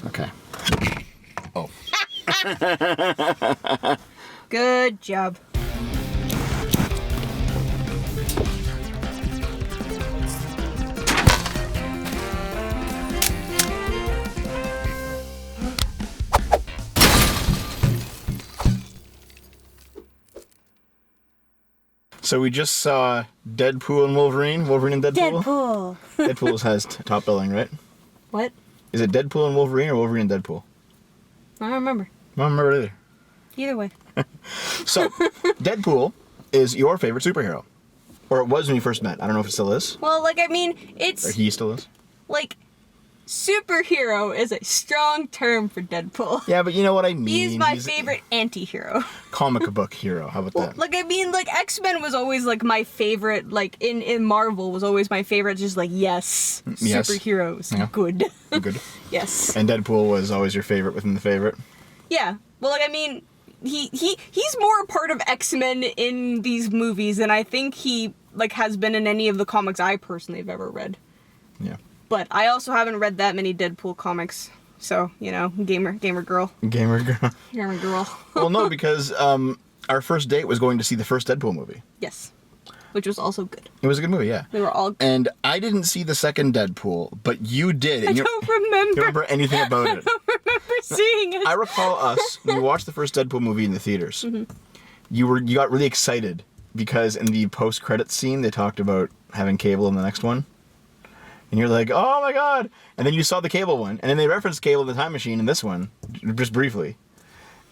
Okay. Oh. Good job. So we just saw Deadpool and Wolverine. Wolverine and Deadpool? Deadpool. Deadpool has top billing, right? What? Is it Deadpool and Wolverine or Wolverine and Deadpool? I don't remember. I don't remember it either. Either way. So, Deadpool is your favorite superhero. Or it was when you first met. I don't know if it still is. Well, like, I mean, it's... Or he still is. Like, superhero is a strong term for Deadpool. Yeah, but you know what I mean. He's my favorite anti-hero. Comic book hero. How about that? Like, I mean, like, X-Men was always, like, my favorite, like, in Marvel was always my favorite, just like, yes, superheroes, Yeah. good. Good. Yes. And Deadpool was always your favorite within the favorite? Yeah. Well, like, I mean, he's more a part of X-Men in these movies than I think he, like, has been in any of the comics I personally have ever read. Yeah. But I also haven't read that many Deadpool comics. So, you know, gamer girl. Gamer girl. Gamer girl. Well, no, because our first date was going to see the first Deadpool movie. Yes. Which was also good. It was a good movie, yeah. They were all good. And I didn't see the second Deadpool, but you did. I don't remember. You don't remember anything about it. I don't remember seeing it. I recall us, when we watched the first Deadpool movie in the theaters, you got really excited because in the post-credits scene, they talked about having Cable in the next one. And you're like, oh my god! And then you saw the Cable one, and then they referenced Cable in the Time Machine in this one, just briefly.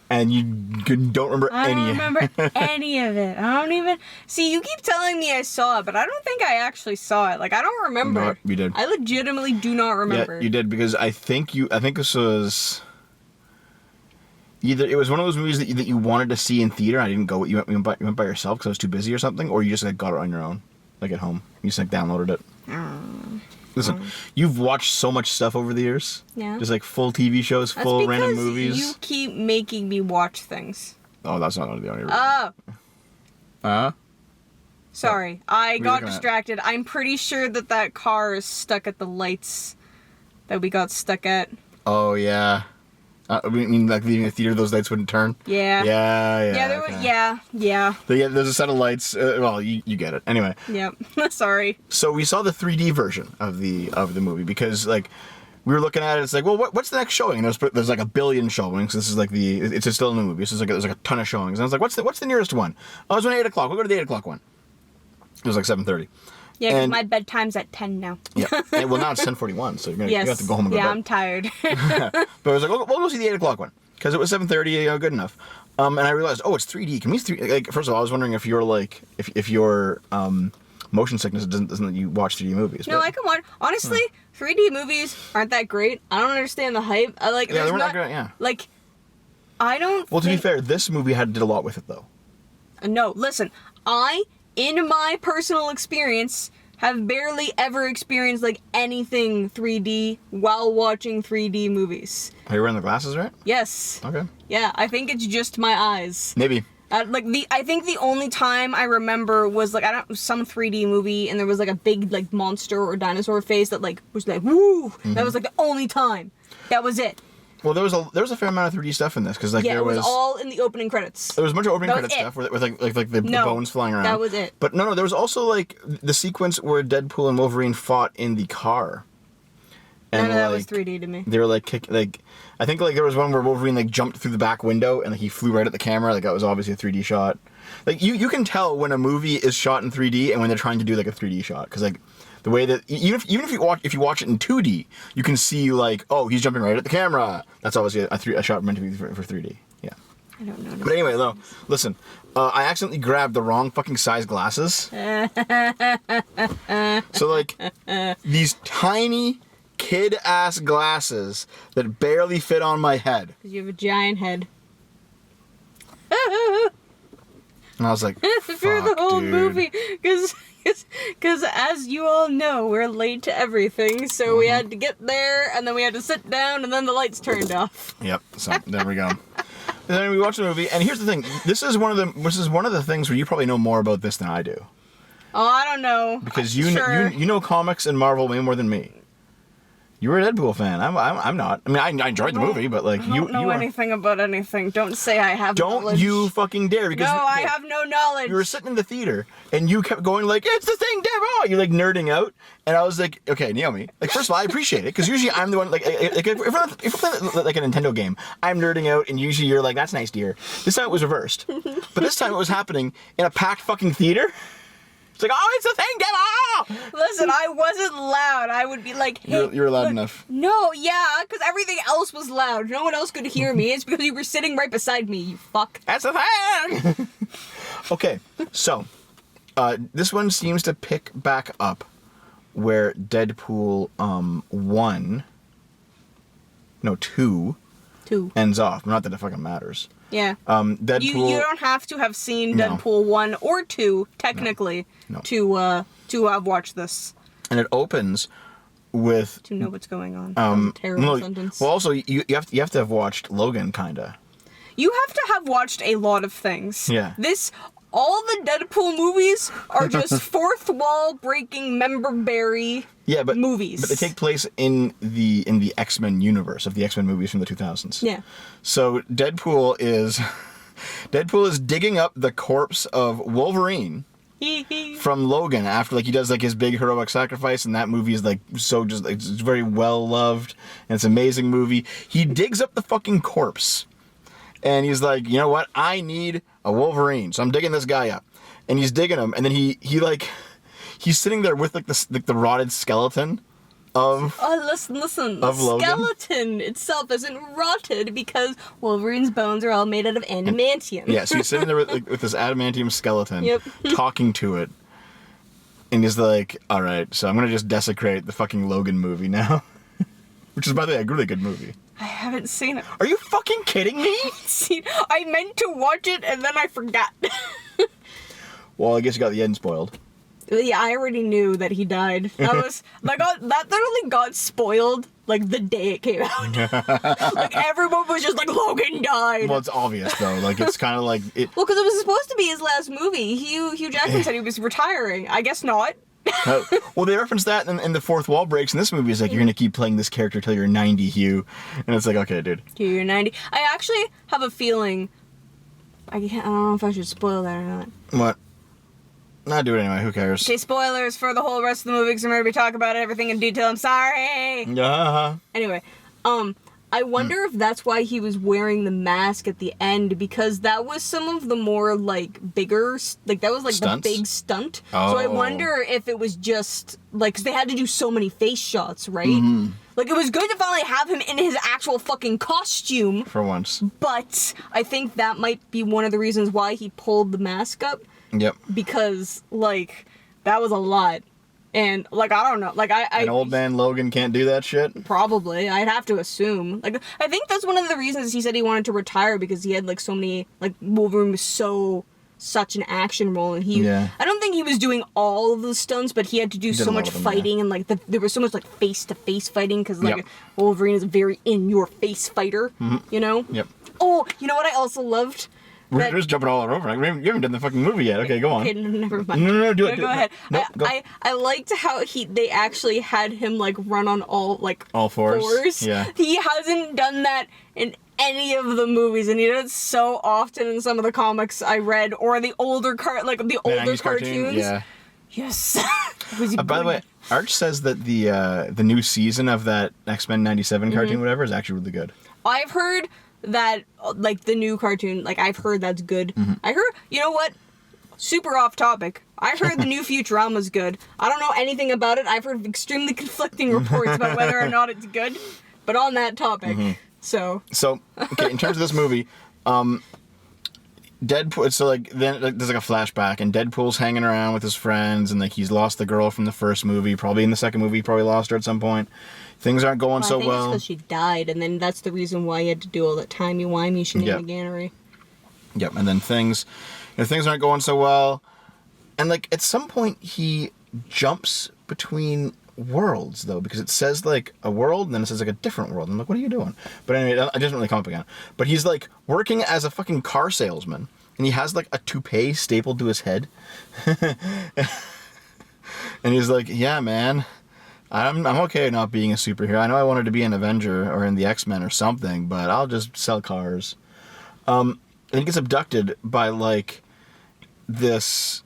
And you don't remember I any. don't remember any of it. I don't even... See, you keep telling me I saw it, but I don't think I actually saw it. Like, I don't remember. No, you did. I legitimately do not remember. Yeah, you did, because I think this was... Either it was one of those movies that you wanted to see in theater, and I didn't go. You went by yourself because I was too busy or something, or you just like got it on your own, like at home. You just like downloaded it. Listen, you've watched so much stuff over the years. Yeah. Just like full TV shows, That's full because random movies. you keep making me watch things. Oh, that's not the only reason. Oh. Sorry, I got looking at? distracted. I'm pretty sure that car is stuck at the lights that we got stuck at. Oh yeah. I mean, like leaving the theater, those lights wouldn't turn. Yeah. Yeah. Yeah, there was. okay. Yeah. There's a set of lights. Well, you get it. Anyway. Yep. Sorry. So we saw the 3D version of the movie because like we were looking at it. It's like, well, what's the next showing? And there's like a billion showings. This is like it's still a new movie. So there's like a ton of showings. And I was like, what's the nearest one? Oh, it's 8 o'clock. We'll go to the 8 o'clock one. It was like 7:30. Yeah, because And- my bedtime's at 10 now. Yeah. And, well, now it's 10:41, so you Yes. have to go home and go to Yeah, bed. I'm tired. But I was like, we'll go see the 8 o'clock one because it was 7:30. Good enough. And I realized, oh, it's 3D. Can we 3D? Like, first of all, I was wondering if you're like if your motion sickness doesn't let you watch 3D movies. No, I can watch. Honestly, 3D movies aren't that great. I don't understand the hype. Yeah, they were not great. Yeah. Like, I don't. Well, to be fair, this movie did a lot with it though. No, listen. In my personal experience, have barely ever experienced like anything 3D while watching 3D movies. Are you wearing the glasses, right? Yes. Okay. Yeah, I think it's just my eyes. Maybe. I think the only time I remember was like some 3D movie and there was like a big like monster or dinosaur face that like was like woo. That was like the only time. That was it. Well, there was a fair amount of 3D stuff in this because like Yeah, there it was all in the opening credits. There was a bunch of opening That was credit it. stuff with like the bones flying around. That was it. But no, there was also like the sequence where Deadpool and Wolverine fought in the car. And None of that was 3D to me. They were like I think like there was one where Wolverine like jumped through the back window and like he flew right at the camera. Like that was obviously a 3D shot. Like you can tell when a movie is shot in 3D and when they're trying to do like a 3D shot because like the way that even if you watch it in 2D, you can see like, oh, he's jumping right at the camera. That's obviously a shot meant to be for 3D. Yeah. I don't know. But anyway, though, listen, I accidentally grabbed the wrong fucking size glasses. So like these tiny kid-ass glasses that barely fit on my head. Because you have a giant head. And I was like, Through the whole movie. Because as you all know, we're late to everything. So we had to get there, and then we had to sit down, and then the lights turned off. Yep. So there we go. And then we watched the movie, and here's the thing: this is one of the things where you probably know more about this than I do, Oh, I don't know. because Sure. you know comics and Marvel way more than me. You were a Deadpool fan. I'm not. I mean, I enjoyed the movie, but like I don't know anything about anything. Don't say I have knowledge. Don't you fucking dare! Because no, I have no knowledge. You were sitting in the theater and you kept going like, "It's the thing, Deadpool!" You're like nerding out, and I was like, "Okay, Naomi. Like, first of all, I appreciate it because usually I'm the one like if we're playing like a Nintendo game, I'm nerding out, and usually you're like, "That's nice, dear." This time it was reversed, but this time it was happening in a packed fucking theater. It's like, "Oh, it's the thing, Deadpool!" Listen, I wasn't loud. I would be like, hey, you're loud enough. No, yeah, because everything else was loud. No one else could hear me. It's because you were sitting right beside me, you fuck. That's the thing! Okay, so, this one seems to pick back up where Deadpool 2 ends off. Not that it fucking matters. Yeah. Deadpool... You don't have to have seen Deadpool 1 or 2, technically, to have watched this. And it opens with... To know what's going on. That was a terrible sentence. Well, also, you have to have watched Logan, kinda. You have to have watched a lot of things. Yeah. All the Deadpool movies are just fourth wall breaking member-berry movies. But they take place in the X-Men universe of the X-Men movies from the 2000s. Yeah. So Deadpool is digging up the corpse of Wolverine from Logan after like he does like his big heroic sacrifice, and that movie is like so just like, it's very well loved and it's an amazing movie. He digs up the fucking corpse. And he's like, "You know what? I need a Wolverine." So I'm digging this guy up. And he's digging him. And then he's sitting there with like the rotted skeleton of... Oh, listen. Of the Logan. Skeleton itself isn't rotted because Wolverine's bones are all made out of adamantium. Yeah, so he's sitting there with this adamantium skeleton, Yep. talking to it. And he's like, "All right, so I'm going to just desecrate the fucking Logan movie now." Which is, by the way, a really good movie. I haven't seen it. Are you fucking kidding me? I meant to watch it and then I forgot. Well, I guess you got the end spoiled. Yeah, I already knew that he died. That was that literally got spoiled like the day it came out. Like everyone was just like, Logan died. Well, it's obvious though. Like it's kind of like it. Well, because it was supposed to be his last movie. Hugh Jackman said he was retiring. I guess not. Well, they reference that in the fourth wall breaks in this movie. Is like, "You're gonna keep playing this character till you're 90, Hugh," and it's like, okay, dude. You're 90. I actually have a feeling. I don't know if I should spoil that or not. What? Nah, do it anyway. Who cares? Okay, spoilers for the whole rest of the movie because I'm going to be talking about everything in detail. I'm sorry. Anyway, I wonder if that's why he was wearing the mask at the end, because that was some of the more, like, bigger, like, that was, like, Stunts? the big stunt. Oh. So I wonder if it was just, like, because they had to do so many face shots, right? Mm-hmm. Like, it was good to finally have him in his actual fucking costume. For once. But I think that might be one of the reasons why he pulled the mask up. Yep. Because, like, that was a lot. And, like, I don't know. Like, An old man Logan can't do that shit? Probably. I'd have to assume. Like, I think that's one of the reasons he said he wanted to retire, because he had, like, so many... Like, Wolverine was such an action role, and he... Yeah. I don't think he was doing all of the stunts, but he had to do so much fighting, and, like, there was so much, like, face-to-face fighting, because, like, Wolverine is a very in-your-face fighter, you know? Yep. Oh, you know what I also loved? We're just jumping all over. Like, you haven't done the fucking movie yet. Okay, go on. Okay, never mind. No, do it. Go ahead. No, go. I liked how they actually had him like run on all fours. Yeah. He hasn't done that in any of the movies, and he does it so often in some of the comics I read, or the older older cartoons. Yeah. Yes. By the way, Arch says that the new season of that X-Men 97 cartoon, whatever, is actually really good. I've heard that, like, the new cartoon, like, I've heard that's good. I heard, you know what? Super off topic. I heard the new Futurama's good. I don't know anything about it. I've heard extremely conflicting reports about whether or not it's good. But on that topic, So, okay, in terms of this movie, Deadpool, so, like, then there's, like, a flashback, and Deadpool's hanging around with his friends, and, like, he's lost the girl from the first movie. Probably in the second movie, he probably lost her at some point. Things aren't going so well. I think it's because she died, and then that's the reason why he had to do all that timey-wimey shenaniganery. Yep, and then things aren't going so well. And, like, at some point, he jumps between worlds, though, because it says, like, a world, and then it says, like, a different world. And I'm like, what are you doing? But anyway, I didn't really come up again. But he's, like, working as a fucking car salesman, and he has, like, a toupee stapled to his head. And he's like, yeah, man, I'm okay not being a superhero. I know I wanted to be an Avenger or in the X-Men or something, but I'll just sell cars. And he gets abducted by like this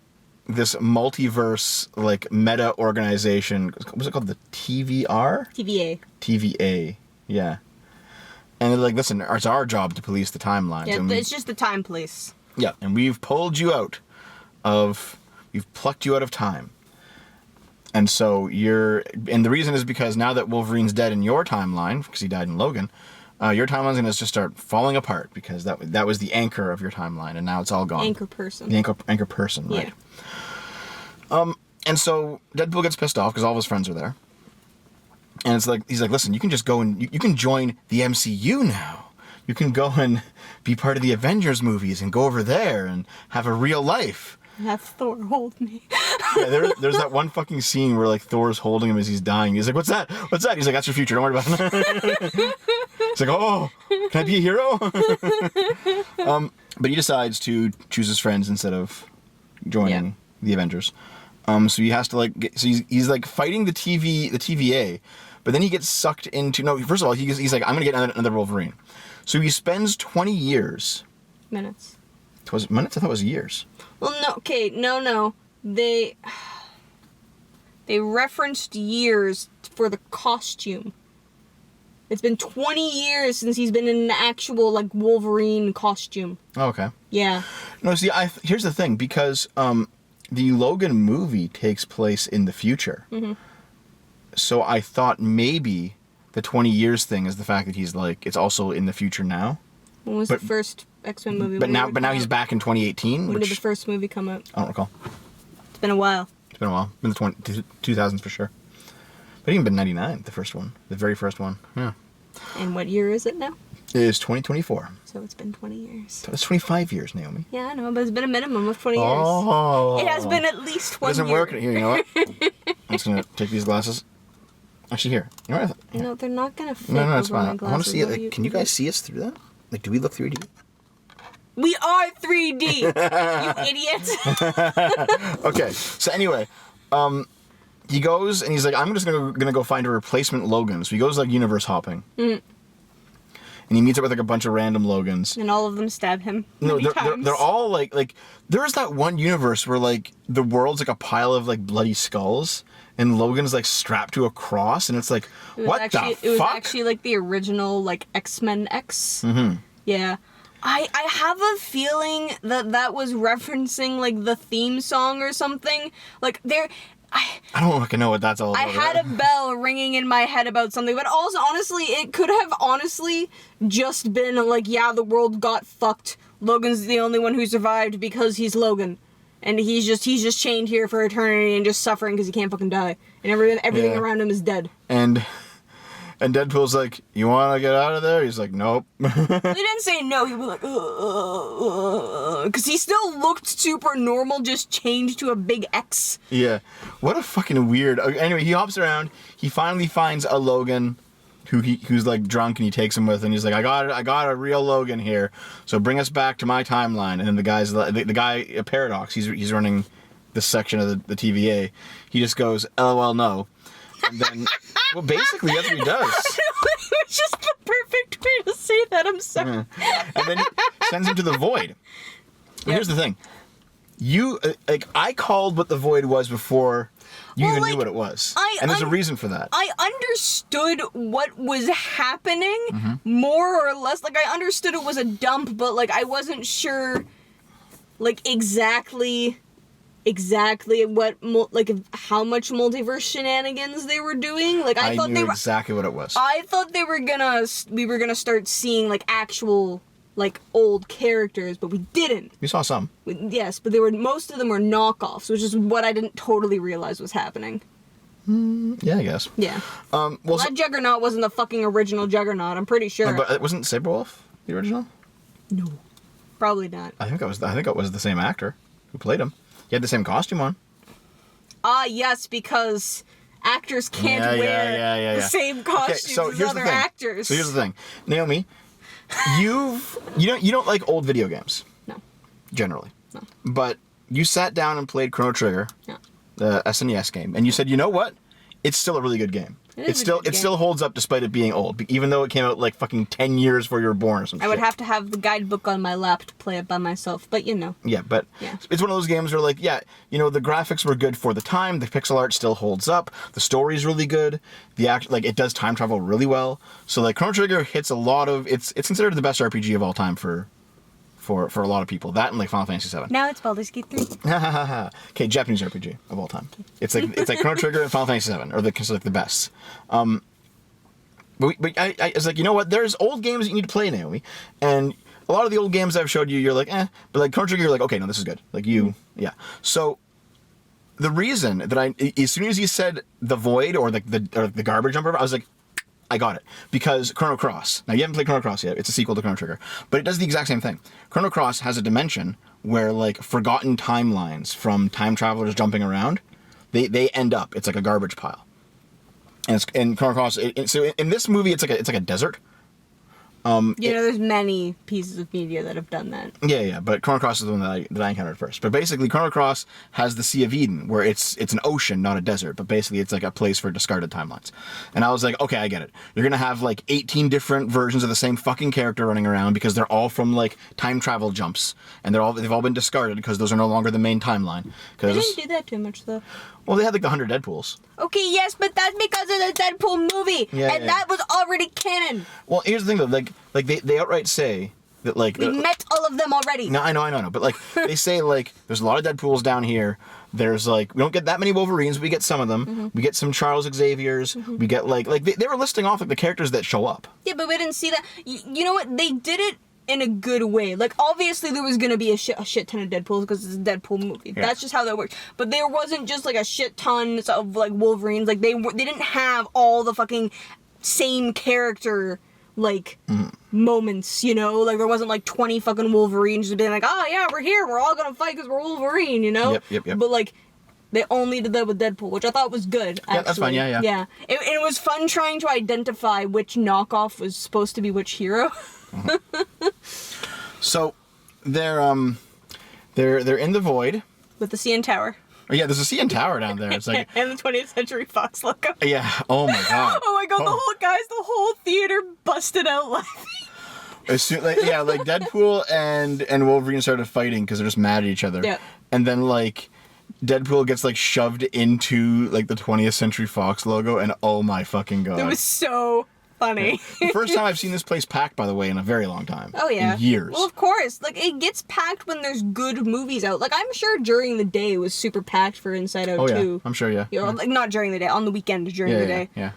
multiverse like meta organization. What was it called? The TVA? TVA. TVA. Yeah. And they're like, listen, it's our job to police the timelines. Yeah, and it's just the time police. Yeah, and we've plucked you out of time. And so and the reason is because now that Wolverine's dead in your timeline, because he died in Logan, your timeline's going to just start falling apart because that was the anchor of your timeline, and now it's all gone. Anchor person. The anchor person, right? Yeah. And so Deadpool gets pissed off because all of his friends are there. And it's like, he's like, listen, you can just go and you can join the MCU now. You can go and be part of the Avengers movies and go over there and have a real life. Have Thor hold me. Yeah, there's that one fucking scene where like Thor's holding him as he's dying. He's like, "What's that? What's that?" He's like, "That's your future. Don't worry about it." He's like, "Oh, can I be a hero?" But he decides to choose his friends instead of joining the Avengers. So he has to like he's like fighting the TVA, but then he gets sucked into first of all he's like, I'm gonna get another Wolverine. So he spends 20 years. Minutes. Was it minutes? I thought it was years. Well, no. Okay, no. They referenced years for the costume. It's been 20 years since he's been in an actual like Wolverine costume. Oh, okay. Yeah. No, see, here's the thing, because the Logan movie takes place in the future. Mm-hmm. So I thought maybe the 20 years thing is the fact that he's like, it's also in the future now. When was the first X-Men movie? But now he's back in 2018. When did the first movie come out? I don't recall. It's been a while. In the 2000s for sure. But even been 99, the first one. The very first one. Yeah. And what year is it now? It is 2024. So it's been 20 years. That's 25 years, Naomi. Yeah, I know, but it's been a minimum of 20 years. Oh. It has been at least 20 years. It doesn't work. Here, you know what? I'm just going to take these glasses. Actually, here. You know what? No, they're not going to fit. No, it's fine. I want to see it. Like, can you guys see us through that? Like, do we look 3D? We are 3D, you idiot. Okay, so anyway, he goes and he's like, I'm just gonna go find a replacement Logan. So he goes like universe hopping. Mm. And he meets up with like a bunch of random Logans. And all of them stab him. No, they're all like there's that one universe where like the world's like a pile of like bloody skulls and Logan's like strapped to a cross and it's like, what the fuck? It was actually like the original like X-Men X. Mm-hmm. Yeah. I have a feeling that was referencing like the theme song or something. Like I don't fucking know what that's all about. I had a bell ringing in my head about something, but also honestly, it could have honestly just been like, yeah, the world got fucked. Logan's the only one who survived because he's Logan, and he's just chained here for eternity and just suffering because he can't fucking die, and everything around him is dead. And Deadpool's like, you want to get out of there? He's like, nope. He didn't say no. He was like, because he still looked super normal, just changed to a big X. Yeah. What a fucking weird... Anyway, he hops around. He finally finds a Logan who's like drunk, and he takes him with him. And he's like, I got a real Logan here. So bring us back to my timeline. And then the guy, Paradox, he's running this section of the TVA. He just goes, LOL, no. And then, well, basically, that's what he does. It was just the perfect way to say that. I'm sorry. Yeah. And then he sends him to the void. But here's the thing. I called what the void was before you even knew what it was. And there's a reason for that. I understood what was happening, more or less. Like, I understood it was a dump, but, like, I wasn't sure, like, exactly what how much multiverse shenanigans they were doing. Like I thought knew exactly what it was. I thought we were gonna start seeing like actual like old characters, but we didn't. You saw some. Yes, but most of them were knockoffs, which is what I didn't totally realize was happening. Yeah, I guess. Yeah. Well, that Juggernaut wasn't the fucking original Juggernaut. I'm pretty sure. But it wasn't Saberwolf the original? No, probably not. I think it was the same actor who played him. He had the same costume on. Yes, because actors can't wear the same costumes as other actors. So here's the thing, Naomi, you don't like old video games. No. Generally. No. But you sat down and played Chrono Trigger. No. The SNES game, and you said, you know what? it's still a really good game. It still holds up despite it being old, even though it came out like fucking 10 years before you were born or something. I would have to have the guidebook on my lap to play it by myself, but you know. Yeah, but it's one of those games where like, yeah, you know, the graphics were good for the time, the pixel art still holds up, the story's really good, like it does time travel really well. So like Chrono Trigger hits a lot of it's considered the best RPG of all time for a lot of people. That and like Final Fantasy VII. Now it's Baldur's Gate 3. Okay, Japanese RPG of all time. It's like Chrono Trigger and Final Fantasy VII are the best. But I was like, you know what? There's old games that you need to play, Naomi, and a lot of the old games I've showed you, you're like, eh. But like Chrono Trigger, you're like, okay, no, this is good. Like yeah. So the reason that as soon as you said the Void or like the garbage jumper, I was like, I got it. Because Chrono Cross. Now, you haven't played Chrono Cross yet. It's a sequel to Chrono Trigger. But it does the exact same thing. Chrono Cross has a dimension where, like, forgotten timelines from time travelers jumping around, they end up. It's like a garbage pile. And in Chrono Cross, so in this movie, it's like a desert. There's many pieces of media that have done that. Yeah, but Chrono Cross is the one that I encountered first. But basically, Chrono Cross has the Sea of Eden, where it's an ocean, not a desert, but basically it's like a place for discarded timelines. And I was like, okay, I get it. You're gonna have like 18 different versions of the same fucking character running around because they're all from like time travel jumps, and they've all been discarded because those are no longer the main timeline. They didn't do that too much though. Well, they had like the 100 Deadpools. Okay, yes, but that's because of the Deadpool movie, that was already canon. Well, here's the thing though, like they outright say that like we met all of them already. No, I know, but like they say like there's a lot of Deadpools down here. There's like we don't get that many Wolverines, we get some of them. Mm-hmm. We get some Charles Xaviers. Mm-hmm. We get like they were listing off like the characters that show up. Yeah, but we didn't see that. You know what? They did it in a good way. Like, obviously there was gonna be a shit ton of Deadpools because it's a Deadpool movie. Yeah. That's just how that works. But there wasn't just like a shit ton of like Wolverines. Like they didn't have all the fucking same character like moments, you know? Like there wasn't like 20 fucking Wolverines just being like, oh yeah, we're here, we're all gonna fight because we're Wolverine, you know? Yep. But like they only did that with Deadpool, which I thought was good, actually. Yeah, that's fine, yeah. Yeah. It was fun trying to identify which knockoff was supposed to be which hero. So they're in the Void with the CN Tower. Oh yeah, there's a CN Tower down there. It's like and the 20th Century Fox logo. Yeah. Oh my god. Oh my god. The whole theater busted out laughing. Like Deadpool and Wolverine started fighting because they're just mad at each other. Yeah. And then like Deadpool gets like shoved into like the 20th Century Fox logo, and oh my fucking god. It was so funny. The first time I've seen this place packed, by the way, in a very long time. Oh yeah. In years. Well, of course. Like, it gets packed when there's good movies out. Like, I'm sure during the day it was super packed for Inside Out 2. Yeah. I'm sure, yeah. You know, like, not during the day, on the weekend during the day. Yeah.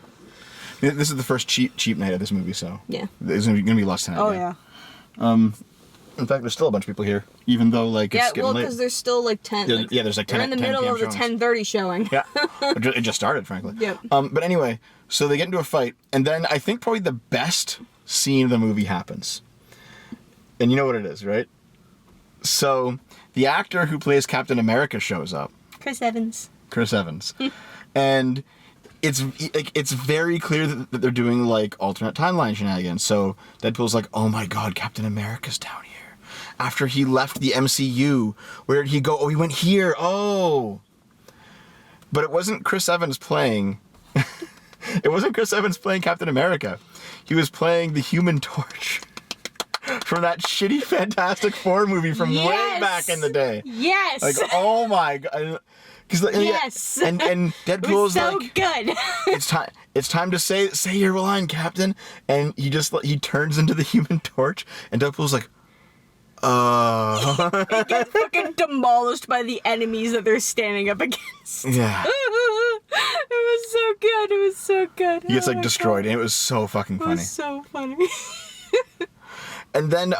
This is the first cheap night of this movie, so yeah, there's gonna be less tonight. Oh yeah. In fact, there's still a bunch of people here, even though like it's getting late. Because there's still like 10. There's like 10. We're in the middle of the 10:30 showing. Yeah, it just started, frankly. Yep. But anyway, so they get into a fight, and then I think probably the best scene of the movie happens, and you know what it is, right? So the actor who plays Captain America shows up. Chris Evans. And it's very clear that they're doing like alternate timeline shenanigans. So Deadpool's like, oh my god, Captain America's down here. After he left the MCU, where did he go? Oh, he went here. Oh. But it wasn't Chris Evans playing. It wasn't Chris Evans playing Captain America. He was playing the Human Torch from that shitty Fantastic Four movie from way back in the day. Yes. Like, oh my god. Yes. And Deadpool's so like, good. It's time to say your line, Captain. And he turns into the Human Torch, and Deadpool's like, He gets fucking demolished by the enemies that they're standing up against. Yeah. It was so good. He gets like destroyed, and it was so fucking funny. It was so funny. And then,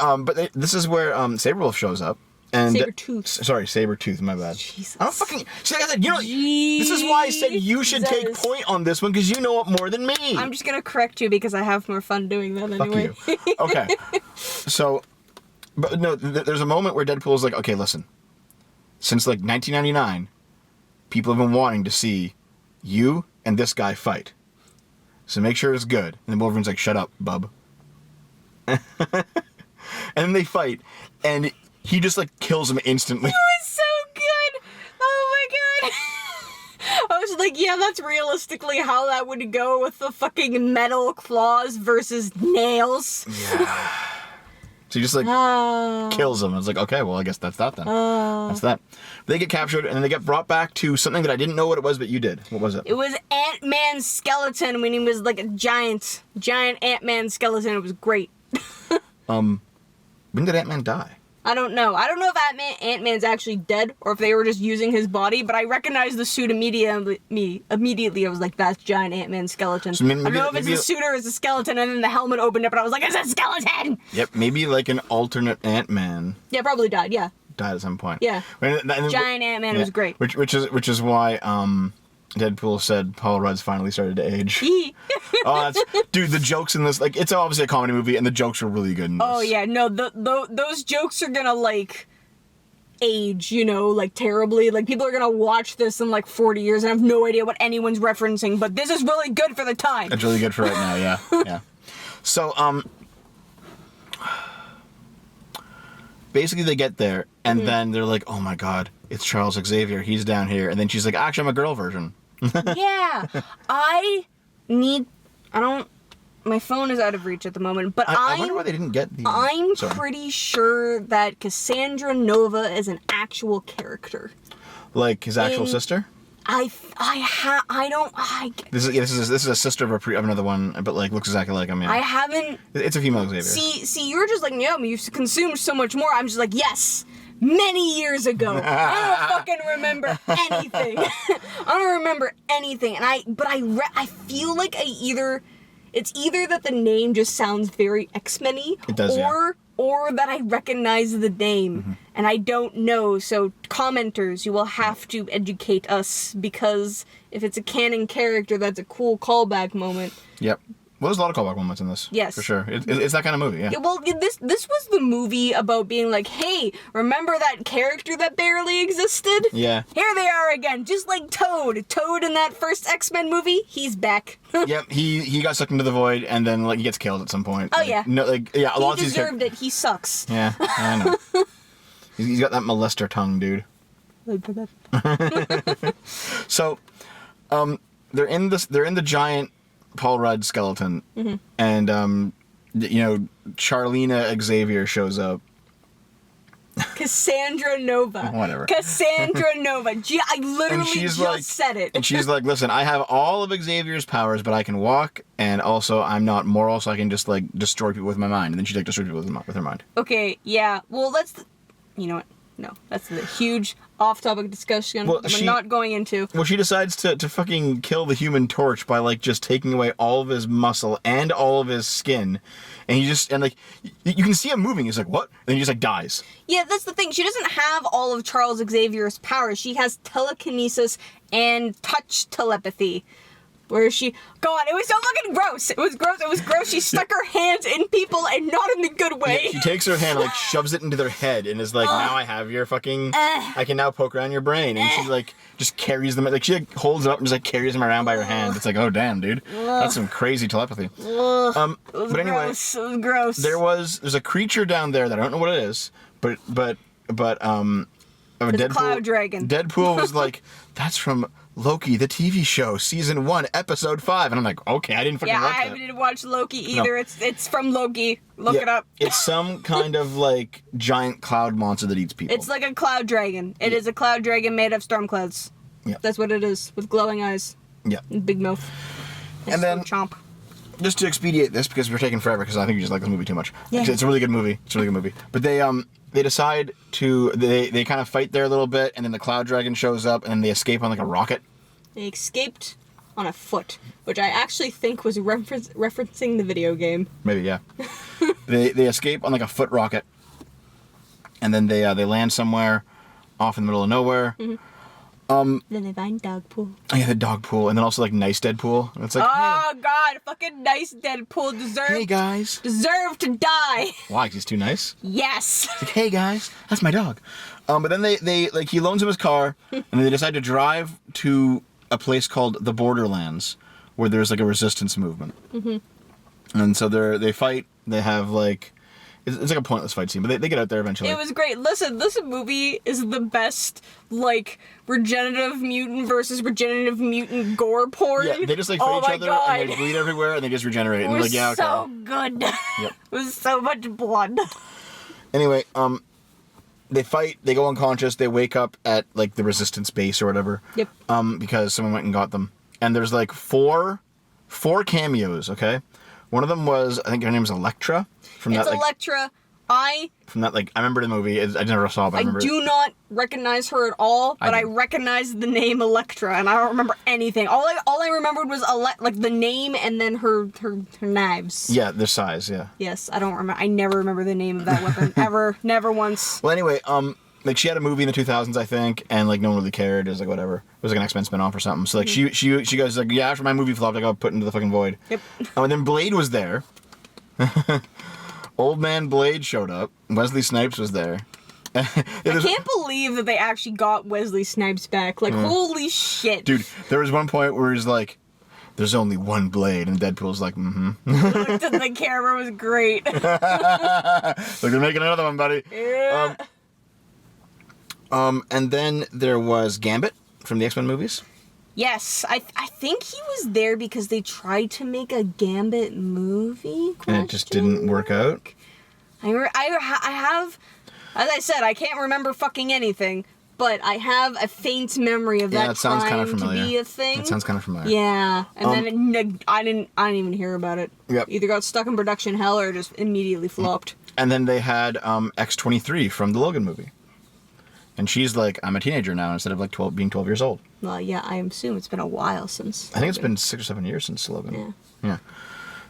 this is where Saberwolf shows up. And Sabretooth, my bad. Jesus. I don't fucking... See, like I said, this is why I said you should take point on this one, because you know it more than me. I'm just gonna correct you because I have more fun doing that anyway. Fuck you. Okay. So, but no, there's a moment where Deadpool's like, okay, listen. Since like 1999, people have been wanting to see you and this guy fight. So make sure it's good. And then Wolverine's like, shut up, bub. And then they fight, and he just like kills him instantly. It was so good. Oh my god. I was like, yeah, that's realistically how that would go with the fucking metal claws versus nails. Yeah. So he just like kills them. It's like, okay, well, I guess that's that then. That's that. They get captured and then they get brought back to something that I didn't know what it was, but you did. What was it? It was Ant-Man's skeleton when he was like a giant Ant-Man skeleton. It was great. When did Ant-Man die? I don't know. I don't know if Ant-Man's actually dead or if they were just using his body, but I recognized the suit immediately. I was like, that's giant Ant-Man skeleton. So I don't know if it's a suit or it's a skeleton, and then the helmet opened up and I was like, it's a skeleton! Yep, maybe like an alternate Ant-Man. Yeah, probably died, yeah. Died at some point. Yeah. Giant Ant-Man was great. Which is why Deadpool said Paul Rudd's finally started to age. Dude, the jokes in this, like, it's obviously a comedy movie, and the jokes are really good in this. Oh, yeah, no, those jokes are gonna, like, age, you know, like, terribly. Like, people are gonna watch this in, like, 40 years and have no idea what anyone's referencing, but this is really good for the time. It's really good for right now, yeah. Yeah. So, basically they get there, and then they're like, oh my god, it's Charles Xavier, he's down here. And then she's like, actually, I'm a girl version. Yeah. My phone is out of reach at the moment, but I wonder why they didn't get the... I'm pretty sure that Cassandra Nova is an actual character. Like his actual sister? This is a sister of another one, but like looks exactly like him. Yeah. I haven't... It's a female Xavier. See, you're just like, Naomi, you've consumed so much more. I'm just like, yes, many years ago. I don't fucking remember anything. I don't remember anything. I feel like it's either that the name just sounds very X-Men-y, or that I recognize the name, and I don't know, so commenters, you will have to educate us, because if it's a canon character, that's a cool callback moment. Yep. Well, there's a lot of callback moments in this. Yes. For sure. It's that kind of movie, yeah. Well, this was the movie about being like, hey, remember that character that barely existed? Yeah. Here they are again, just like Toad. Toad in that first X-Men movie, he's back. Yep, he got sucked into the void, and then like he gets killed at some point. Oh, like, yeah. No, like, yeah, a lot of these these deserved it, he sucks. Yeah, I know. He's got that molester tongue, dude. So, they're in the giant Paul Rudd skeleton, and Charlena Xavier shows up. Cassandra Nova. Whatever. Cassandra Nova. I literally just said it. And she's like, listen, I have all of Xavier's powers, but I can walk, and also I'm not moral, so I can just like destroy people with my mind. And then she like destroys people with her mind. Okay, yeah. Well, you know what? No, that's a huge off-topic discussion we're not going into. Well, she decides to fucking kill the Human Torch by like just taking away all of his muscle and all of his skin, and you can see him moving. He's like, what? And he just like dies. Yeah, that's the thing. She doesn't have all of Charles Xavier's powers. She has telekinesis and touch telepathy. Where God, it was so fucking gross. It was gross. She stuck her hands in people and not in the good way. Yeah, she takes her hand, like, shoves it into their head and is like, now I have your fucking, I can now poke around your brain. And she, like, just carries them, like, she like, holds it up and just, like, carries them around by her hand. It's like, oh, damn, dude. That's some crazy telepathy. But anyway, it was gross. There's a creature down there that I don't know what it is, but Deadpool, a cloud dragon. Deadpool was like, that's from Loki, the TV show, season 1, episode 5. And I'm like, okay, I didn't fucking watch that. Yeah, I didn't watch Loki either. No. It's from Loki. Look it up. It's some kind of, like, giant cloud monster that eats people. It's like a cloud dragon. It is a cloud dragon made of storm clouds. Yeah. That's what it is, with glowing eyes. Yeah. And big mouth. And then, chomp. Just to expedite this, because we're taking forever, because I think you just like this movie too much. Yeah. It's a really good movie. But they decide to, they kind of fight there a little bit, and then the cloud dragon shows up, and then they escape on, like, a rocket. They escaped on a foot, which I actually think was referencing the video game. Maybe, yeah. They escape on, like, a foot rocket, and then they land somewhere off in the middle of nowhere. Mm-hmm. Then they find dog pool. Oh, yeah, the dog pool, and then also, like, nice Deadpool. And it's like, oh, hey. God, fucking nice Deadpool deserve to die. Why? 'Cause he's too nice? Yes. It's like, hey, guys, that's my dog. But then they like, he loans him his car, and they decide to drive to a place called the Borderlands, where there's, like, a resistance movement. Mm-hmm. And so they fight. They have, like, it's like a pointless fight scene, but they get out there eventually. It was great. Listen, this movie is the best, like, regenerative mutant versus regenerative mutant gore porn. Yeah, they just like fight each other and they bleed everywhere and they just regenerate. It and was like, yeah, okay. so good. Yep. It was so much blood. Anyway, they fight, they go unconscious, they wake up at like the resistance base or whatever. Yep. Because someone went and got them. And there's like four cameos, okay? One of them was, I think her name was Elektra. It's Elektra. I remember the movie. I never saw it, but I remember do not recognize her at all, but I recognize the name Elektra, and I don't remember anything. All I remembered was like the name and then her knives. Yeah, their size, yeah. Yes, I don't remember. I never remember the name of that weapon ever, never once. Well, anyway, like she had a movie in the 2000s, I think, and like no one really cared. It was like whatever. It was like an X-Men spinoff or something. So like she goes like, yeah, after my movie flopped, I got put into the fucking void. Yep. And then Blade was there. Old man Blade showed up. Wesley Snipes was there. I can't believe that they actually got Wesley Snipes back. Like, holy shit. Dude, there was one point where he's like, there's only one Blade, and Deadpool's like, Looked at the camera, was great. Look, they're making another one, buddy. Yeah. And then there was Gambit from the X-Men movies. Yes, I think he was there because they tried to make a Gambit movie. And it just didn't work out. I have, as I said, I can't remember fucking anything, but I have a faint memory of that sounds kind of trying familiar. to be a thing. That sounds kind of familiar. Yeah, and then I didn't even hear about it. Yep. Either got stuck in production hell or just immediately flopped. And then they had X-23 from the Logan movie. And she's like, I'm a teenager now instead of like being 12 years old. Well, yeah, I assume it's been a while since. I think it's been 6 or 7 years since Logan. Yeah.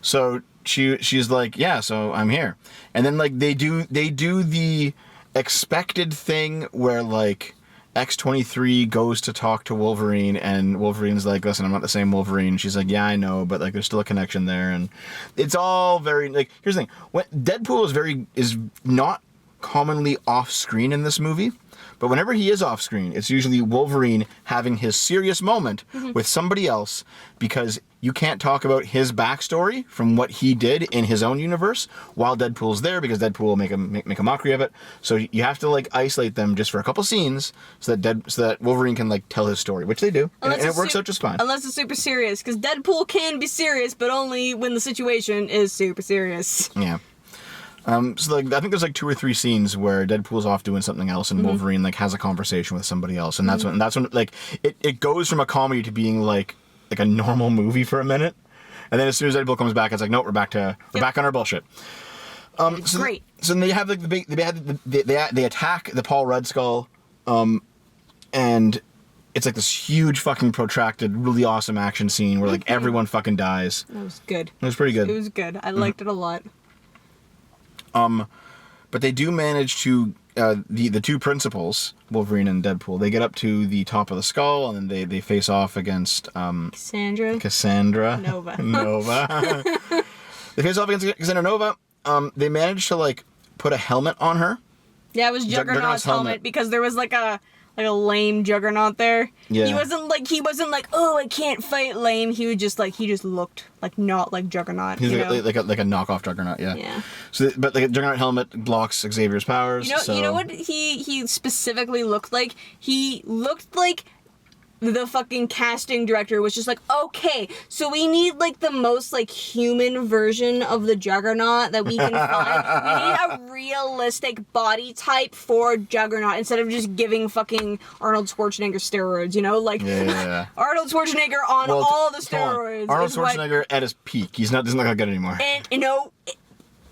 So she's like, yeah, so I'm here. And then like they do the expected thing where like X-23 goes to talk to Wolverine and Wolverine's like, listen, I'm not the same Wolverine. She's like, yeah, I know, but like there's still a connection there. And it's all very like, here's the thing. Deadpool is not commonly off screen in this movie. But whenever he is off screen, it's usually Wolverine having his serious moment with somebody else because you can't talk about his backstory from what he did in his own universe while Deadpool's there because Deadpool will make a mockery of it. So you have to like isolate them just for a couple scenes so that Wolverine can like tell his story, which they do, and it works out just fine. Unless it's super serious, because Deadpool can be serious, but only when the situation is super serious. Yeah. So like I think there's like 2 or 3 scenes where Deadpool's off doing something else and Wolverine like has a conversation with somebody else, and that's when like it goes from a comedy to being like a normal movie for a minute, and then as soon as Deadpool comes back, it's like, nope, we're back on our bullshit. It's great. So they have like they attack the Paul Rudd skull, and it's like this huge fucking protracted, really awesome action scene where like everyone fucking dies. That was good. It was pretty good. It was good. I liked it a lot. But they do manage to, the two principals, Wolverine and Deadpool, they get up to the top of the skull and then they face off against Cassandra Nova. They face off against Cassandra Nova. They manage to like put a helmet on her. Yeah, it was Juggernaut's helmet because there was like a lame Juggernaut there. Yeah. He wasn't like, oh, I can't fight lame. He just looked like not like Juggernaut. He's like a knockoff Juggernaut, yeah. Yeah. So, but like a Juggernaut helmet blocks Xavier's powers. You know what he specifically looked like? He looked like the fucking casting director was just like, okay, so we need like the most like human version of the Juggernaut that we can find. We need a realistic body type for Juggernaut instead of just giving fucking Arnold Schwarzenegger steroids, you know? Like, yeah. Arnold Schwarzenegger on all the steroids. Arnold Schwarzenegger at his peak. He doesn't look that good anymore. And, you know,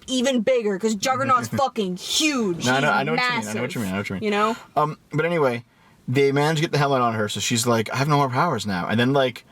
even bigger, because Juggernaut's fucking huge. No, I know massive, what you mean. You know? But anyway, they manage to get the helmet on her, so she's like, I have no more powers now. And then, like,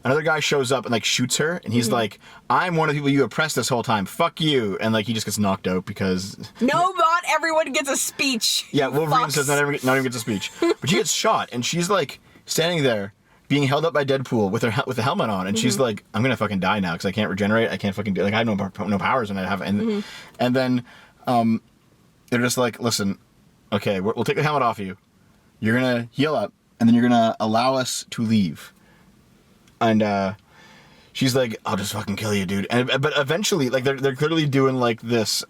another guy shows up and, like, shoots her, and he's like, I'm one of the people you oppressed this whole time. Fuck you. And, like, he just gets knocked out because... No, not everyone gets a speech. Yeah, Wolverine says not everyone gets a speech. But she gets shot, and she's, like, standing there, being held up by Deadpool with the helmet on, and she's like, I'm gonna fucking die now because I can't regenerate. I can't fucking do... Like, I have no powers, and I have... And then they're just like, listen, okay, we'll take the helmet off you. You're gonna heal up, and then you're gonna allow us to leave. And she's like, I'll just fucking kill you, dude. But eventually, like, they're clearly doing like this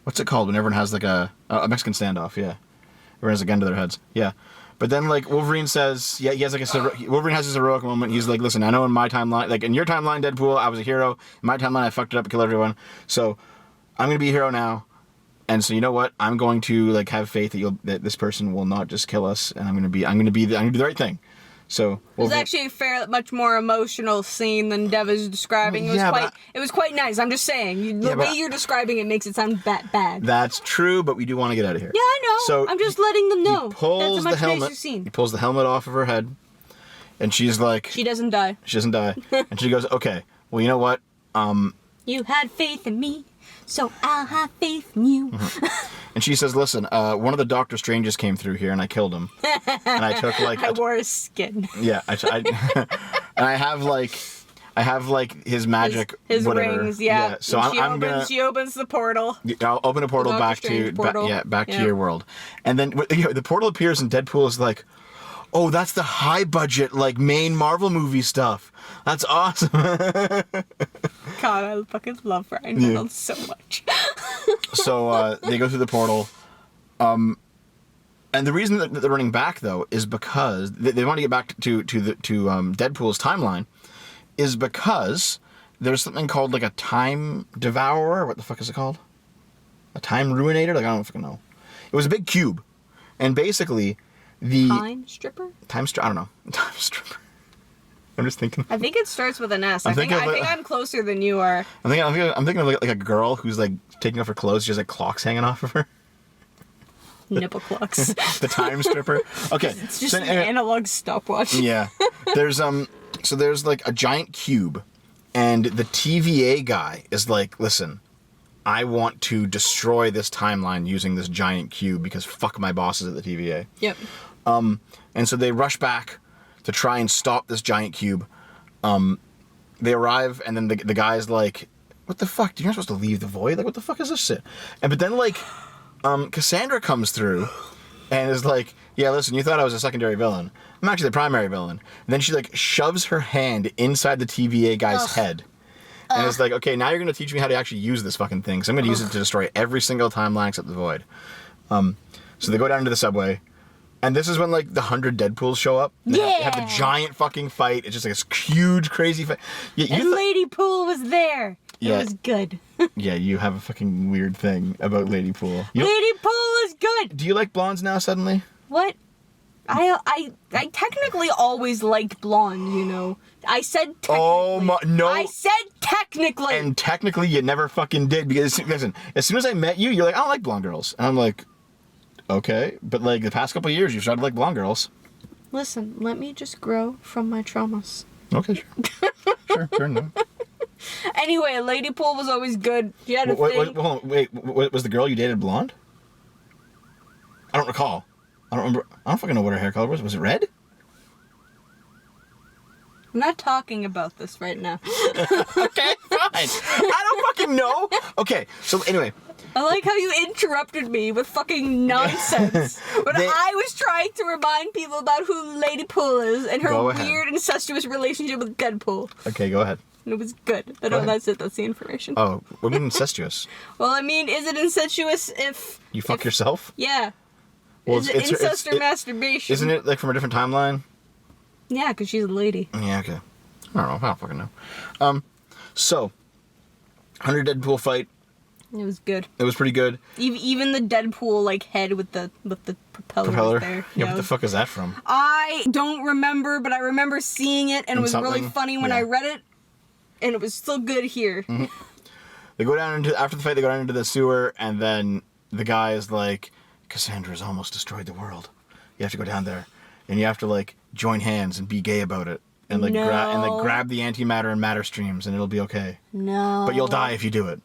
what's it called when everyone has like a Mexican standoff? Yeah, everyone has a gun to their heads. Yeah, but then like Wolverine says, yeah, he has like Wolverine has this heroic moment. He's like, listen, I know in my timeline, like in your timeline, Deadpool, I was a hero. In my timeline, I fucked it up and killed everyone. So I'm gonna be a hero now. And so you know what? I'm going to like have faith that this person will not just kill us, and I'm gonna do the right thing. So it was actually a much more emotional scene than Dev is describing. It was quite nice. I'm just saying, the way you're describing it makes it sound bad. That's true, but we do want to get out of here. Yeah, I know. So I'm just letting them know. He pulls the helmet. He pulls the helmet off of her head, and she's like, she doesn't die. She doesn't die, and she goes, okay, well, you know what? You had faith in me, so I'll have faith in you. And she says, listen, one of the Doctor Stranges came through here and I killed him. And I took like... I wore his skin. Yeah. And I have like his magic, his whatever. rings, yeah. So she opens the portal. I'll open a portal back to your world. And then the portal appears and Deadpool is like, oh, that's the high budget, like main Marvel movie stuff. That's awesome. God, I fucking love Ryan Reynolds so much. So they go through the portal. And the reason that they're running back, though, is because they want to get back to Deadpool's timeline, is because there's something called like a time devourer. What the fuck is it called? A time ruinator? Like, I don't fucking know. It was a big cube. And basically, Time stripper? I don't know. Time stripper. I'm just thinking. I think it starts with an S. I think I'm closer than you are. I'm thinking of like a girl who's like taking off her clothes. She has like clocks hanging off of her. Nipple clocks. The time stripper. Okay. It's just an analog stopwatch. Yeah. There's like a giant cube, and the TVA guy is like, listen, I want to destroy this timeline using this giant cube because fuck my bosses at the TVA. Yep. And so they rush back to try and stop this giant cube. They arrive, and then the guy's like, what the fuck? You're not supposed to leave the void? Like, what the fuck is this shit? But then, like, Cassandra comes through and is like, yeah, listen, you thought I was a secondary villain. I'm actually the primary villain. And then she, like, shoves her hand inside the TVA guy's head. And it's like, okay, now you're going to teach me how to actually use this fucking thing. So I'm going to use it to destroy every single timeline except the void. So they go down into the subway. And this is when, like, the 100 Deadpools show up. They have the giant fucking fight. It's just like this huge, crazy fight. And Lady Pool was there. Yeah. It was good. Yeah, you have a fucking weird thing about Lady Pool. Lady Pool is good. Do you like blondes now suddenly? What? I technically always liked blonde, you know. I said technically. Oh my, no. I said technically. And technically you never fucking did, because listen, as soon as I met you, you're like, I don't like blonde girls. And I'm like, okay, but like the past couple of years, you've started to like blonde girls. Listen, let me just grow from my traumas. Okay, sure. Sure, no. Anyway, Lady Pool was always good. She had a thing. Wait, was the girl you dated blonde? I don't recall. I don't remember. I don't fucking know what her hair color was. Was it red? I'm not talking about this right now. Okay, fine. I don't fucking know. Okay, so anyway. I like how you interrupted me with fucking nonsense when I was trying to remind people about who Lady Pool is and her weird incestuous relationship with Deadpool. Okay, go ahead. And it was good. That's it. That's the information. Oh, what do you mean incestuous? Well, I mean, is it incestuous if... You fuck yourself? Yeah. Well, is it incest or masturbation? Isn't it like from a different timeline? Yeah, because she's a lady. Yeah, okay. I don't know. I don't fucking know. So, 100 Deadpool fight. It was good. It was pretty good. Even the Deadpool like head with the propeller there. Yeah, what the fuck is that from? I don't remember, but I remember seeing it, and it was really funny when I read it, and it was still good here. Mm-hmm. They go down after the fight. They go down into the sewer, and then the guy is like, Cassandra's almost destroyed the world. You have to go down there, and you have to like join hands and be gay about it, and like grab the antimatter and matter streams, and it'll be okay. No. But you'll die if you do it.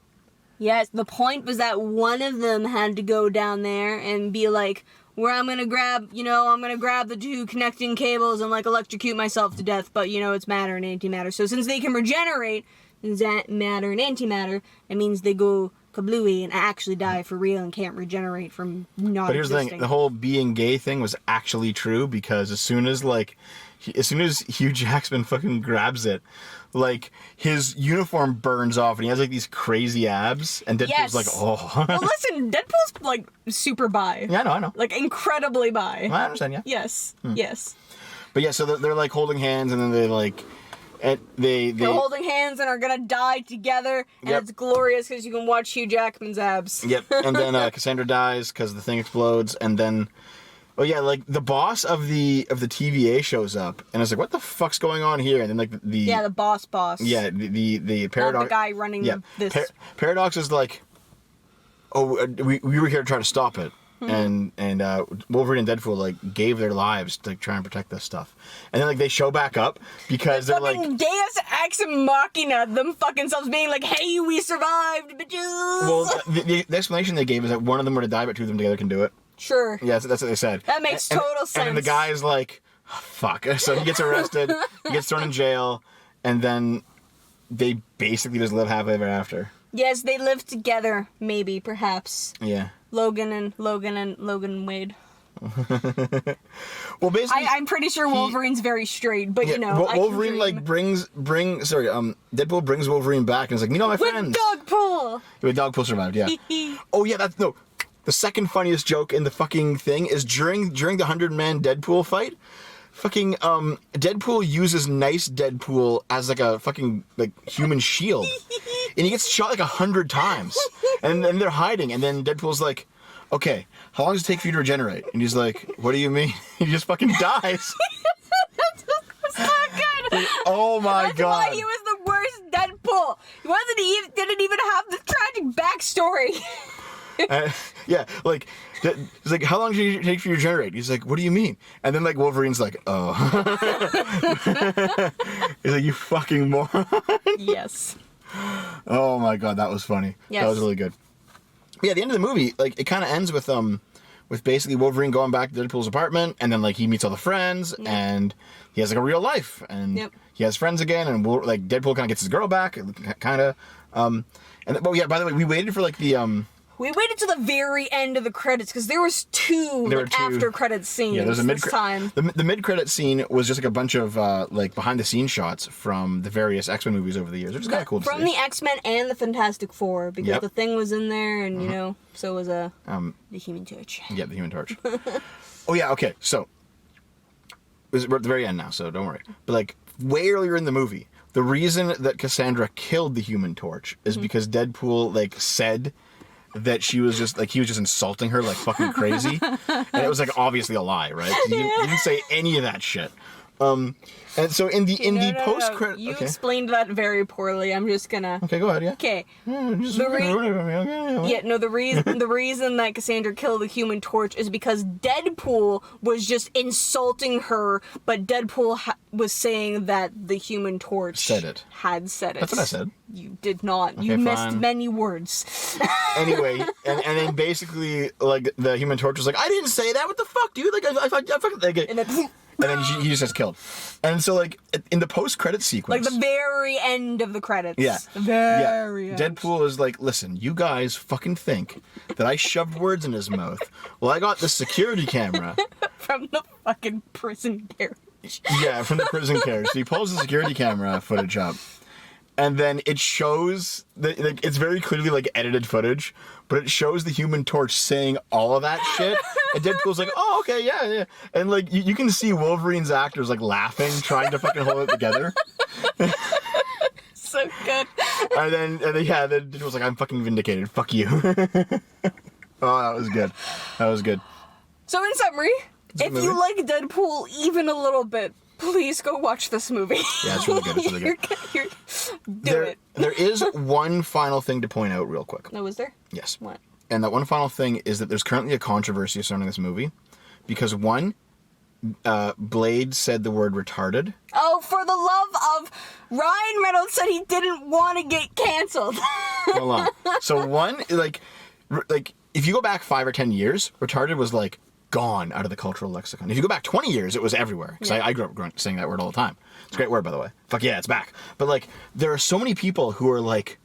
Yes, the point was that one of them had to go down there and be like, where I'm gonna grab the two connecting cables and like electrocute myself to death, but it's matter and antimatter. So since they can regenerate matter and antimatter, it means they go kablooey and actually die for real and can't regenerate from not But here's existing. the thing, the whole being gay thing was actually true, because as soon as Hugh Jackman fucking grabs it, like his uniform burns off and he has like these crazy abs and Deadpool's like, oh. Well, listen, Deadpool's like super bi. Yeah, I know. Like incredibly bi. I understand, yeah. Yes, yes. But yeah, so they're like holding hands and then they like, they're holding hands and are gonna die together, and it's glorious because you can watch Hugh Jackman's abs. Yep, and then Cassandra dies because the thing explodes, and then, oh yeah, like the boss of the TVA shows up, and it's like, what the fuck's going on here? And then like the boss. Yeah, the Paradox. The guy running this. Paradox is like, oh, we were here to try to stop it. And Wolverine and Deadpool like gave their lives to try and protect this stuff, and then like they show back up because they're like Deus Ex Machina, them fucking selves being like, "Hey, we survived, bitches." Well, the explanation they gave is that one of them were to die, but two of them together can do it. Sure. Yeah, that's what they said. That makes total sense. And the guy is like, oh, "Fuck!" So he gets arrested, he gets thrown in jail, and then they basically just live happily ever after. Yes, they live together, maybe, perhaps. Yeah. Logan and Wade. Well, basically, I'm pretty sure Wolverine's very straight, but you know, Wolverine like Deadpool brings Wolverine back and is like, meet all my friends. With Dogpool. With Dogpool survived, yeah. Oh yeah, the second funniest joke in the fucking thing is during the 100-man Deadpool fight. Fucking Deadpool uses nice Deadpool as like a fucking like human shield, and he gets shot like 100 times, and then they're hiding, and then Deadpool's like, "Okay, how long does it take for you to regenerate?" And he's like, "What do you mean?" He just fucking dies. That's so good. Oh my god! That's why he was the worst Deadpool. Didn't even have the tragic backstory. Yeah, like he's like, "How long did it take for you to regenerate?" He's like, "What do you mean?" And then like Wolverine's like, "Oh," he's like, "You fucking moron." Yes. Oh my god, that was funny. Yes. That was really good. But yeah, the end of the movie, like it kind of ends with basically Wolverine going back to Deadpool's apartment, and then like he meets all the friends, and he has like a real life, and he has friends again, and like Deadpool kind of gets his girl back, kind of. But yeah, by the way, we waited for like the We waited till the very end of the credits because there were two after credits scenes. Yeah, there's a mid time. The mid credit scene was just like a bunch of like behind the scenes shots from the various X-Men movies over the years, which is kind of cool to see. From the X-Men and the Fantastic Four, because the Thing was in there, and you know, so was the Human Torch. Yeah, the Human Torch. Oh yeah, okay, so we're at the very end now, so don't worry. But like way earlier in the movie, the reason that Cassandra killed the Human Torch is because Deadpool like said that he was just insulting her like fucking crazy, and it was like obviously a lie, right? He didn't say any of that shit. And so in the post credit, you explained that very poorly. I'm just gonna. Okay, go ahead. Yeah. Okay. The reason that Cassandra killed the Human Torch is because Deadpool was just insulting her, but Deadpool was saying that the Human Torch had said it. That's what I said. You did not. Okay, you missed many words. Anyway, and then basically like the Human Torch was like, I didn't say that. What the fuck, dude? Like I fucking like it. And then he just gets killed. And so, like, in the post-credit sequence... Like, the very end of the credits. Yeah. The very end. Deadpool is like, listen, you guys fucking think that I shoved words in his mouth. Well, I got the security camera. From the fucking prison carriage. Yeah, from the prison carriage. So he pulls the security camera footage up. And then it shows... like, it's very clearly, like, edited footage. But it shows the Human Torch saying all of that shit. And Deadpool's like, oh, okay, yeah. And, like, you can see Wolverine's actors, like, laughing, trying to fucking hold it together. So good. And then Deadpool's like, I'm fucking vindicated. Fuck you. Oh, that was good. That was good. So, in summary, if you like Deadpool even a little bit, please go watch this movie. Yeah, it's really good. It's really good. Do it. There is one final thing to point out real quick. No, is there? Yes. What? And that one final thing is that there's currently a controversy surrounding this movie. Because one, Blade said the word retarded. Oh, for the love of... Ryan Reynolds said he didn't want to get canceled. Hold on. So one, like, if you go back 5 or 10 years, retarded was like, gone out of the cultural lexicon. If you go back 20 years, it was everywhere. Because I grew up saying that word all the time. It's a great word, by the way. Fuck yeah, it's back. But, like, there are so many people who are like,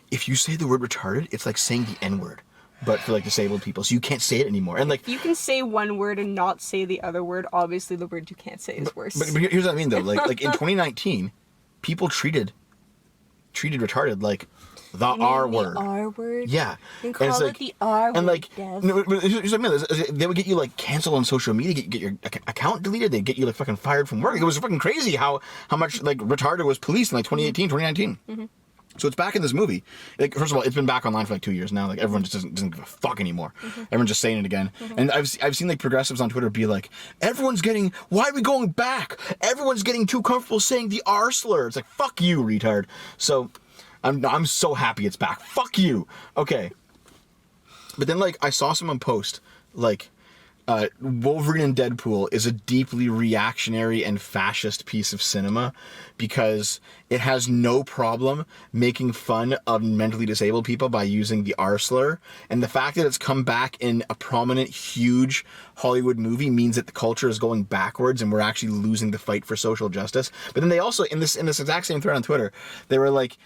if you say the word retarded, it's like saying the N-word. But for, like, disabled people. So you can't say it anymore. And, like... If you can say one word and not say the other word, obviously the word you can't say is worse. But here's what I mean, though. Like in 2019, people treated retarded like the R word. The R word? Yeah. And call it the R word, and like, Dev. no, but here's what I mean. They would get you like canceled on social media, get your account deleted, they'd get you like fucking fired from work. It was fucking crazy how much like retarded was policed in like 2018, 2019. Mm-hmm. So it's back in this movie. Like, first of all, it's been back online for like 2 years now. Like, everyone just doesn't give a fuck anymore. Everyone's just saying it again. And I've seen like progressives on Twitter be like, why are we going back? Everyone's getting too comfortable saying the R slur. It's like, fuck you, retard. So I'm so happy it's back. Fuck you. Okay. But then like I saw someone post like, Wolverine and Deadpool is a deeply reactionary and fascist piece of cinema because it has no problem making fun of mentally disabled people by using the R slur. And the fact that it's come back in a prominent, huge Hollywood movie means that the culture is going backwards and we're actually losing the fight for social justice. But then they also, in this exact same thread on Twitter, they were like,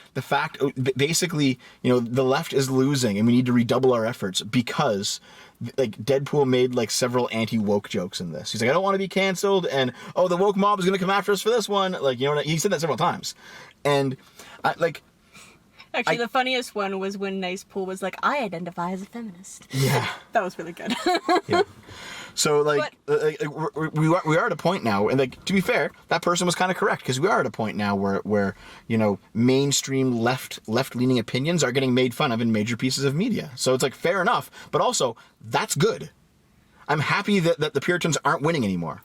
basically, the left is losing and we need to redouble our efforts because like Deadpool made like several anti-woke jokes in this. He's like, I don't want to be canceled, and the woke mob is gonna come after us for this one. Like, he said that several times, and Actually, the funniest one was when Nice Pool was like, I identify as a feminist. Yeah, that was really good. Yeah. So like, we are at a point now, and like, to be fair, that person was kind of correct because we are at a point now where mainstream left-leaning opinions are getting made fun of in major pieces of media. So it's like fair enough, but also that's good. I'm happy that the Puritans aren't winning anymore.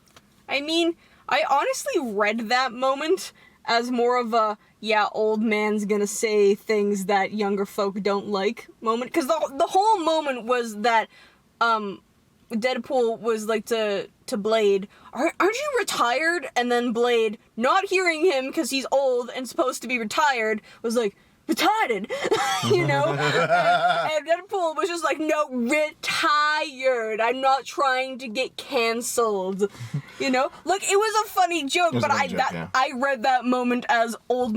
I mean, I honestly read that moment as more of a old man's gonna say things that younger folk don't like moment, because the whole moment was that Deadpool was like to Blade, aren't you retired? And then Blade, not hearing him because he's old and supposed to be retired, was like, retarded, and Deadpool was just like, no, retired. I'm not trying to get canceled. Like, it was a funny joke, but I read that moment as old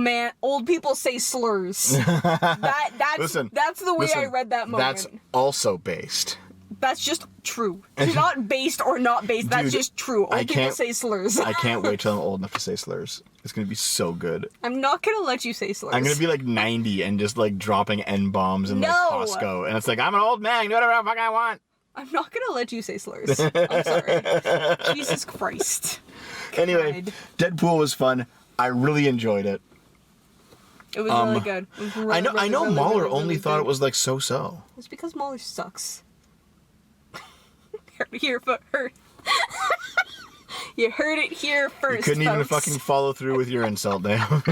people say slurs. That's the way I read that moment. That's also based. That's just true. It's not based or not based. That's just true. Old people say slurs. I can't wait till I'm old enough to say slurs. It's gonna be so good. I'm not gonna let you say slurs. I'm gonna be like 90 and just like dropping N-bombs in like Costco. And it's like, I'm an old man, do whatever the fuck I want. I'm not gonna let you say slurs. I'm sorry. Jesus Christ. Anyway, Deadpool was fun. I really enjoyed it. It was really good. It was really, I know really, Mahler really, only really thought good. it was like so-so. It's because Mahler sucks. Heard it here first. You heard it here first. You couldn't even folks. fucking follow through with your insult, now.